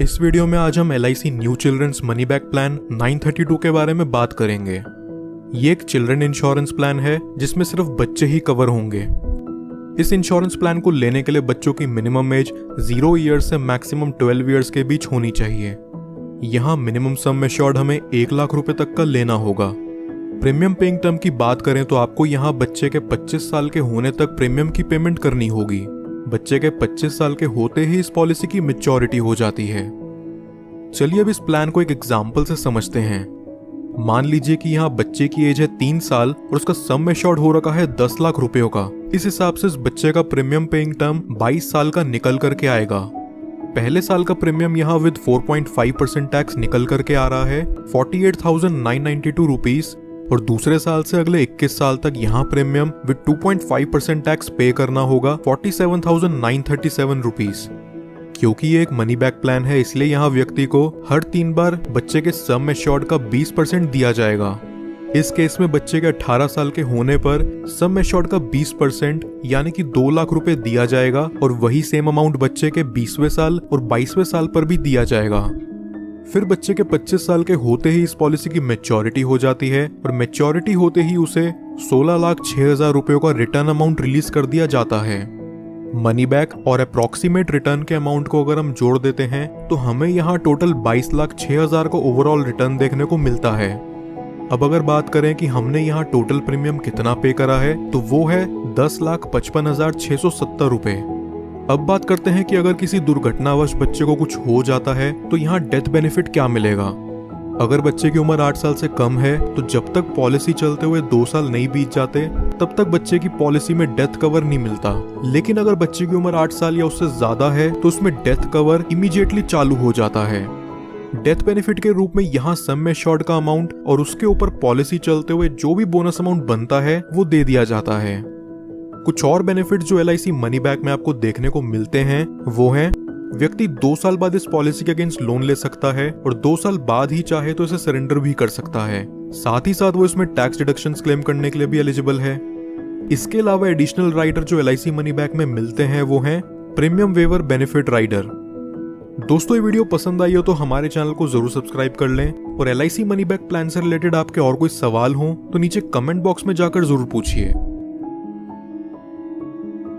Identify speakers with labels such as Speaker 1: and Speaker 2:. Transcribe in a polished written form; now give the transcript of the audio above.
Speaker 1: इस वीडियो में आज हम LIC new children's money back plan 932 के बारे में बात करेंगे। ये एक चिल्ड्रन इंश्योरेंस प्लान है जिसमें सिर्फ बच्चे ही कवर होंगे। इस इंश्योरेंस प्लान को लेने के लिए बच्चों की मिनिमम एज 0 ईयर्स से मैक्सिमम 12 ईयर्स के बीच होनी चाहिए। यहाँ मिनिमम सम एश्योर्ड हमें 1 लाख रुपए तक का लेना होगा। प्रीमियम पेइंग टर्म की बात करें तो आपको यहाँ बच्चे के 25 साल के होने तक प्रीमियम की पेमेंट करनी होगी। बच्चे के 25 साल के होते ही इस पॉलिसी की मैच्योरिटी हो जाती है। चलिए अब इस प्लान को एक एग्जाम्पल से समझते हैं। मान लीजिए कि यहाँ बच्चे की एज है 3 साल और उसका सम एश्योर्ड हो रखा है 10 लाख रुपयों का। इस हिसाब से इस बच्चे का प्रीमियम पेइंग टर्म 22 साल का निकल करके आएगा। पहले साल का प्रीमियम यहाँ विद 4.5% टैक्स निकल करके आ रहा है 48,992 रुपीज, और दूसरे साल से अगले 21 साल तक यहाँ प्रीमियम विद 2.5% टैक्स पे करना होगा 47,937 रुपीज। क्योंकि ये एक मनी बैक प्लान है इसलिए यहाँ व्यक्ति को हर 3 बार बच्चे के सम एश्योर्ड का 20% दिया जाएगा। इस केस में बच्चे के 18 साल के होने पर सम एश्योर्ड का 20% यानी कि 2 लाख रुपए दिया जाएगा, और वही सेम अमाउंट बच्चे के 20वें साल और 22वें साल पर भी दिया जाएगा। फिर बच्चे के 25 साल के होते ही इस पॉलिसी की मैच्योरिटी हो जाती है, और मैच्योरिटी होते ही उसे 16,06,000 रुपयों का रिटर्न अमाउंट रिलीज कर दिया जाता है। मनी बैक और अप्रॉक्सीमेट रिटर्न के अमाउंट को अगर हम जोड़ देते हैं तो हमें यहाँ टोटल 22,06,000 का ओवरऑल रिटर्न देखने को मिलता है। अब अगर बात करें कि हमने यहाँ टोटल प्रीमियम कितना पे करा है तो वो है 10,55,670 रुपए। अब बात करते हैं कि अगर किसी दुर्घटनावश बच्चे को कुछ हो जाता है तो यहाँ डेथ बेनिफिट क्या मिलेगा। अगर बच्चे की उम्र 8 साल से कम है तो जब तक पॉलिसी चलते हुए 2 साल नहीं बीत जाते तब तक बच्चे की पॉलिसी में डेथ कवर नहीं मिलता। लेकिन अगर बच्चे की उम्र 8 साल या उससे ज्यादा है तो उसमें डेथ कवर इमीडिएटली चालू हो जाता है। डेथ बेनिफिट के रूप में यहाँ सम एश्योर्ड का अमाउंट और उसके ऊपर पॉलिसी चलते हुए जो भी बोनस अमाउंट बनता है वो दे दिया जाता है। कुछ और बेनिफिट जो LIC मनी बैक में आपको देखने को मिलते हैं वो हैं, व्यक्ति 2 साल बाद इस पॉलिसी के अगेंस्ट लोन ले सकता है और 2 साल बाद ही चाहे तो इसे सरेंडर भी कर सकता है। साथ ही साथ वो इसमें टैक्स डिडक्शंस क्लेम करने के लिए भी एलिजिबल है। इसके अलावा एडिशनल राइडर जो LIC मनी बैक में मिलते हैं वो हैं प्रीमियम वेवर बेनिफिट राइडर। दोस्तों ये वीडियो पसंद आई हो तो हमारे चैनल को जरूर सब्सक्राइब कर लें, और LIC मनी बैक प्लान से रिलेटेड आपके और कोई सवाल हो तो नीचे कमेंट बॉक्स में जाकर जरूर पूछिए।